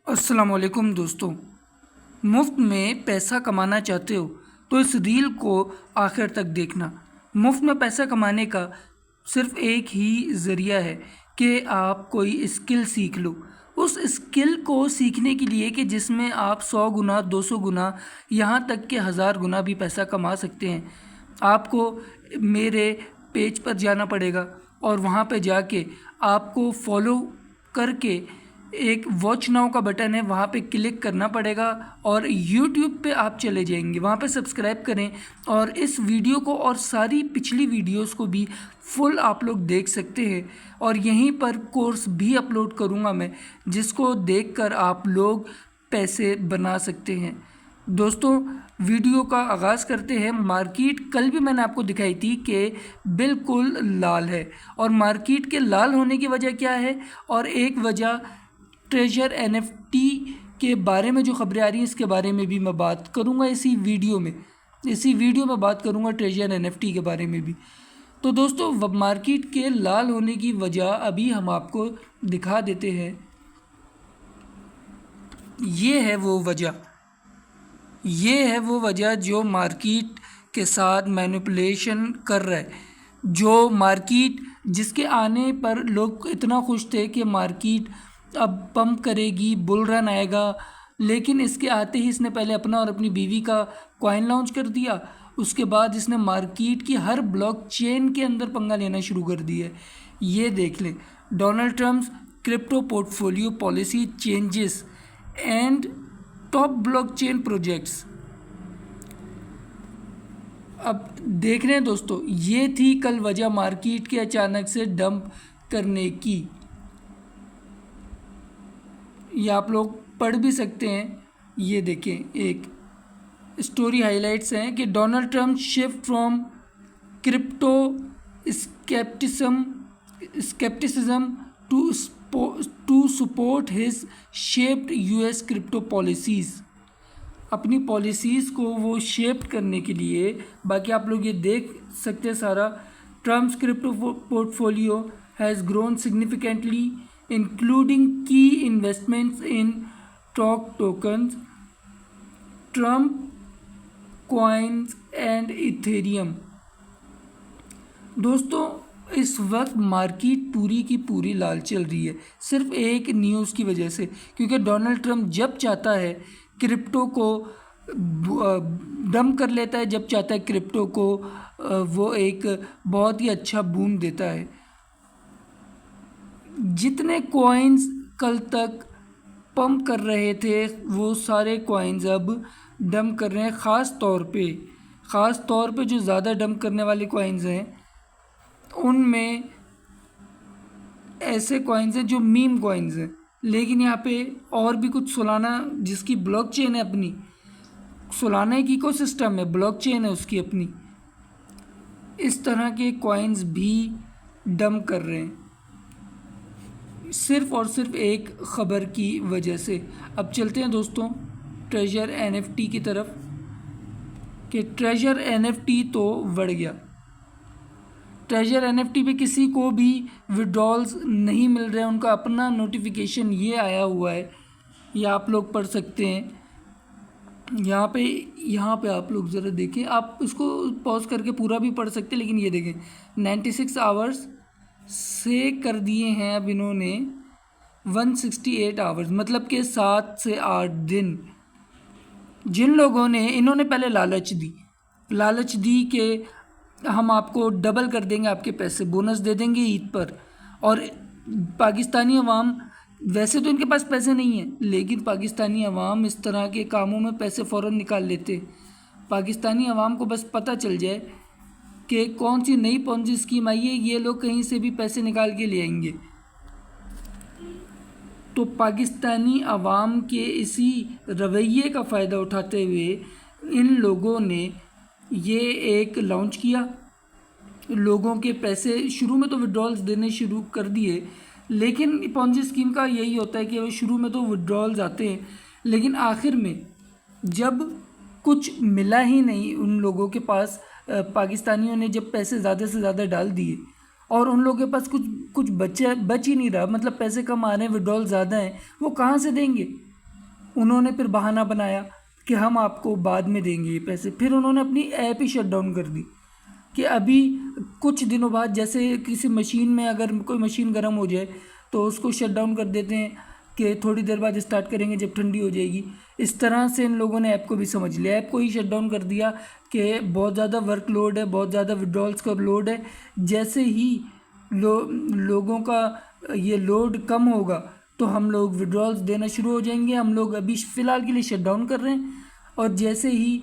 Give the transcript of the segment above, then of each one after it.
अस्सलामुअलैकुम दोस्तों। मुफ्त में पैसा कमाना चाहते हो तो इस रील को आखिर तक देखना। मुफ्त में पैसा कमाने का सिर्फ एक ही ज़रिया है कि आप कोई स्किल सीख लो। उस स्किल को सीखने के लिए कि जिसमें आप 100 गुना 200 गुना यहाँ तक कि 1000 गुना भी पैसा कमा सकते हैं। आपको मेरे पेज पर जाना पड़ेगा और वहाँ पे जाके आपको फॉलो करके एक वॉच नाउ का बटन है, वहाँ पे क्लिक करना पड़ेगा और यूट्यूब पे आप चले जाएंगे, वहाँ पे सब्सक्राइब करें और इस वीडियो को और सारी पिछली वीडियोस को भी फुल आप लोग देख सकते हैं। और यहीं पर कोर्स भी अपलोड करूँगा मैं, जिसको देखकर आप लोग पैसे बना सकते हैं। दोस्तों, वीडियो का आगाज़ करते हैं। मार्केट कल भी मैंने आपको दिखाई थी कि बिल्कुल लाल है, और मार्केट के लाल होने की वजह क्या है, और एक वजह ट्रेजर एनएफटी के बारे में जो खबरें आ रही हैं इसके बारे में भी मैं बात करूंगा इसी वीडियो में बात करूंगा ट्रेजर एनएफटी के बारे में भी। तो दोस्तों, मार्केट के लाल होने की वजह अभी हम आपको दिखा देते हैं। ये है वो वजह जो मार्केट के साथ मैनिपुलेशन कर रहा है। जो मार्केट जिसके आने पर लोग इतना खुश थे कि मार्केट अब पंप करेगी, बुल रन आएगा, लेकिन इसके आते ही इसने पहले अपना और अपनी बीवी का कॉइन लॉन्च कर दिया। उसके बाद इसने मार्केट की हर ब्लॉक चेन के अंदर पंगा लेना शुरू कर दिया है। ये देख लें, Donald Trump's crypto portfolio policy changes and top blockchain projects. अब देख रहे हैं दोस्तों, ये थी कल वजह मार्केट के अचानक से डंप करने की। ये आप लोग पढ़ भी सकते हैं। ये देखें, एक स्टोरी हाइलाइट्स हैं कि Donald Trump shift from crypto scepticism to support his shaped US crypto policies. अपनी पॉलिसीज़ को वो शेप करने के लिए, बाकी आप लोग ये देख सकते हैं सारा। Trump's crypto portfolio has grown significantly including key investments in TOC tokens, Trump coins and Ethereum। दोस्तों, इस वक्त मार्केट पूरी की पूरी लाल चल रही है सिर्फ एक न्यूज़ की वजह से, क्योंकि डोनाल्ड ट्रम्प जब चाहता है क्रिप्टो को डंप कर लेता है, जब चाहता है क्रिप्टो को वो एक बहुत ही अच्छा बूम देता है। जितने कॉइन्स कल तक पंप कर रहे थे वो सारे कॉइन्स अब डंप कर रहे हैं। ख़ास तौर पे जो ज़्यादा डंप करने वाले कॉइन्स हैं उनमें ऐसे कॉइन्स हैं जो मीम कॉइन्स हैं, लेकिन यहाँ पे और भी कुछ सोलाना जिसकी ब्लॉकचेन है अपनी, सोलाना एक इकोसिस्टम है, ब्लॉकचेन है उसकी अपनी, इस तरह के कॉइन्स भी डंप कर रहे हैं सिर्फ और सिर्फ एक ख़बर की वजह से। अब चलते हैं दोस्तों ट्रेजर एनएफटी की तरफ, कि ट्रेजर एनएफटी तो बढ़ गया। ट्रेजर एनएफटी पे किसी को भी विड्रॉल्स नहीं मिल रहे हैं, उनका अपना नोटिफिकेशन ये आया हुआ है, ये आप लोग पढ़ सकते हैं। यहाँ पे आप लोग ज़रा देखें, आप इसको पॉज करके पूरा भी पढ़ सकते हैं, लेकिन ये देखें 96 आवर्स से कर दिए हैं अब इन्होंने 168 आवर्स, मतलब कि 7 से 8 दिन। जिन लोगों ने, इन्होंने पहले लालच दी कि हम आपको डबल कर देंगे, आपके पैसे बोनस दे देंगे ईद पर। और पाकिस्तानी अवाम, वैसे तो इनके पास पैसे नहीं हैं, लेकिन पाकिस्तानी अवाम इस तरह के कामों में पैसे फ़ौरन निकाल लेते। पाकिस्तानी अवाम को बस पता चल जाए कि कौन सी नई पॉन्जी स्कीम आई है, ये लोग कहीं से भी पैसे निकाल के ले आएंगे। तो पाकिस्तानी अवाम के इसी रवैये का फ़ायदा उठाते हुए इन लोगों ने ये एक लॉन्च किया। लोगों के पैसे शुरू में तो विड्रॉल्स देने शुरू कर दिए, लेकिन पॉन्जी स्कीम का यही होता है कि वो शुरू में तो विड्रॉल्स आते हैं, लेकिन आखिर में जब कुछ मिला ही नहीं उन लोगों के पास, पाकिस्तानियों ने जब पैसे ज़्यादा से ज़्यादा डाल दिए और उन लोगों के पास कुछ बच ही नहीं रहा, मतलब पैसे कम आ रहे हैं, विड्रॉल ज़्यादा हैं, वो कहाँ से देंगे। उन्होंने फिर बहाना बनाया कि हम आपको बाद में देंगे ये पैसे। फिर उन्होंने अपनी ऐप ही शट डाउन कर दी कि अभी कुछ दिनों बाद, जैसे किसी मशीन में अगर कोई मशीन गर्म हो जाए तो उसको शट डाउन कर देते हैं कि थोड़ी देर बाद स्टार्ट करेंगे जब ठंडी हो जाएगी। इस तरह से इन लोगों ने ऐप को भी समझ लिया, ऐप को ही शट डाउन कर दिया कि बहुत ज़्यादा वर्कलोड है, बहुत ज़्यादा विड्रॉल्स का लोड है। जैसे ही लोगों का ये लोड कम होगा तो हम लोग विड्रॉल्स देना शुरू हो जाएंगे। हम लोग अभी फ़िलहाल के लिए शट डाउन कर रहे हैं, और जैसे ही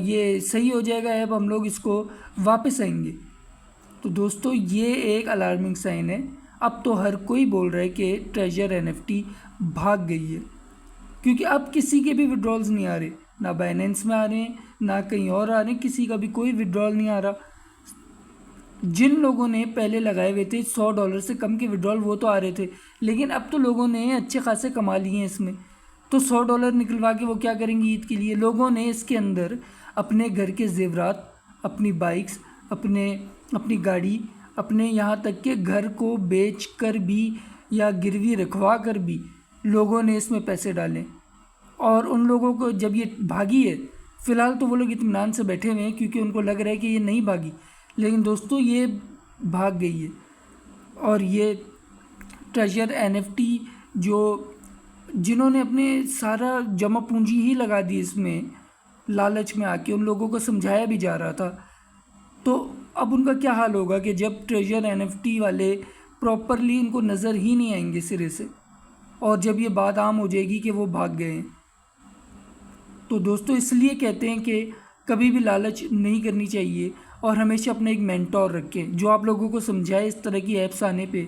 ये सही हो जाएगा ऐप, हम लोग इसको वापस आएंगे। तो दोस्तों ये एक अलार्मिंग साइन है। अब तो हर कोई बोल रहा है कि ट्रेजर NFT भाग गई है, क्योंकि अब किसी के भी विड्रॉल्स नहीं आ रहे, ना बाइनेंस में आ रहे हैं, ना कहीं और आ रहे हैं, किसी का भी कोई विड्रॉल नहीं आ रहा। जिन लोगों ने पहले लगाए हुए थे $100 से कम के विड्रॉल, वो तो आ रहे थे, लेकिन अब तो लोगों ने अच्छे खासे कमा लिए हैं इसमें। तो $100 निकलवा के वो क्या करेंगे ईद के लिए? लोगों ने इसके अंदर अपने घर के जेवरात, अपनी बाइक्स, अपनी गाड़ी, अपने यहाँ तक के घर को बेच कर भी या गिरवी रखवा कर भी लोगों ने इसमें पैसे डाले। और उन लोगों को जब ये भागी है, फ़िलहाल तो वो लोग इत्मीनान से बैठे हुए हैं क्योंकि उनको लग रहा है कि ये नहीं भागी, लेकिन दोस्तों ये भाग गई है। और ये ट्रेजर NFT जिन्होंने अपने सारा जमा पूंजी ही लगा दी इसमें, लालच में आके उन लोगों को समझाया भी जा रहा था, तो अब उनका क्या हाल होगा कि जब ट्रेजर NFT वाले प्रॉपरली इनको नज़र ही नहीं आएंगे सिरे से, और जब ये बात आम हो जाएगी कि वो भाग गए हैं। तो दोस्तों इसलिए कहते हैं कि कभी भी लालच नहीं करनी चाहिए, और हमेशा अपना एक मेंटोर रखें जो आप लोगों को समझाए इस तरह की ऐप्स आने पे,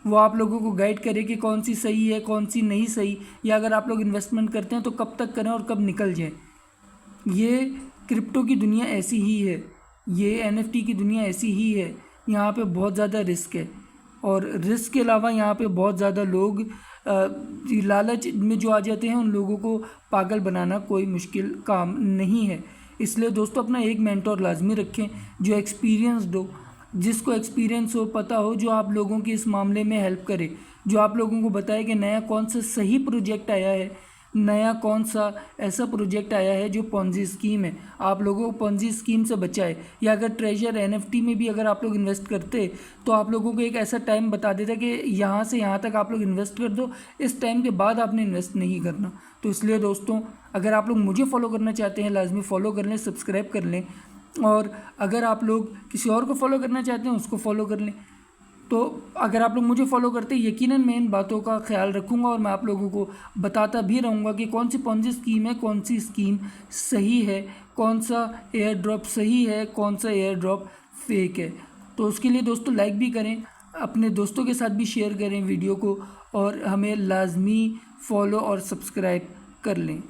वो आप लोगों को गाइड करे कि कौन सी सही है, कौन सी नहीं सही, या अगर आप लोग इन्वेस्टमेंट करते हैं तो कब तक करें और कब निकल जाएं। ये क्रिप्टो की दुनिया ऐसी ही है, ये NFT की दुनिया ऐसी ही है। यहाँ पे बहुत ज़्यादा रिस्क है, और रिस्क के अलावा यहाँ पे बहुत ज़्यादा लोग लालच में जो आ जाते हैं, उन लोगों को पागल बनाना कोई मुश्किल काम नहीं है। इसलिए दोस्तों अपना एक मेंटोर लाजमी रखें जो एक्सपीरियंस्ड हो, जिसको एक्सपीरियंस हो, पता हो, जो आप लोगों की इस मामले में हेल्प करे, जो आप लोगों को बताए कि नया कौन सा सही प्रोजेक्ट आया है, नया कौन सा ऐसा प्रोजेक्ट आया है जो पॉन्जी स्कीम है, आप लोगों को पॉन्जी स्कीम से बचाए। या अगर ट्रेजर NFT में भी अगर आप लोग इन्वेस्ट करते तो आप लोगों को एक ऐसा टाइम बता देता कि यहाँ से यहाँ तक आप लोग इन्वेस्ट कर दो, इस टाइम के बाद आपने इन्वेस्ट नहीं करना। तो इसलिए दोस्तों अगर आप लोग मुझे फॉलो करना चाहते हैं, लाजमी फॉलो कर लें, सब्सक्राइब कर लें, और अगर आप लोग किसी और को फॉलो करना चाहते हैं उसको फॉलो कर लें। तो अगर आप लोग मुझे फॉलो करते हैं, यकीनन मैं इन बातों का ख्याल रखूँगा, और मैं आप लोगों को बताता भी रहूँगा कि कौन सी पॉन्जी स्कीम है, कौन सी स्कीम सही है, कौन सा एयर ड्रॉप सही है, कौन सा एयर ड्रॉप फेक है। तो उसके लिए दोस्तों लाइक भी करें, अपने दोस्तों के साथ भी शेयर करें वीडियो को, और हमें लाजमी फॉलो और सब्सक्राइब कर लें।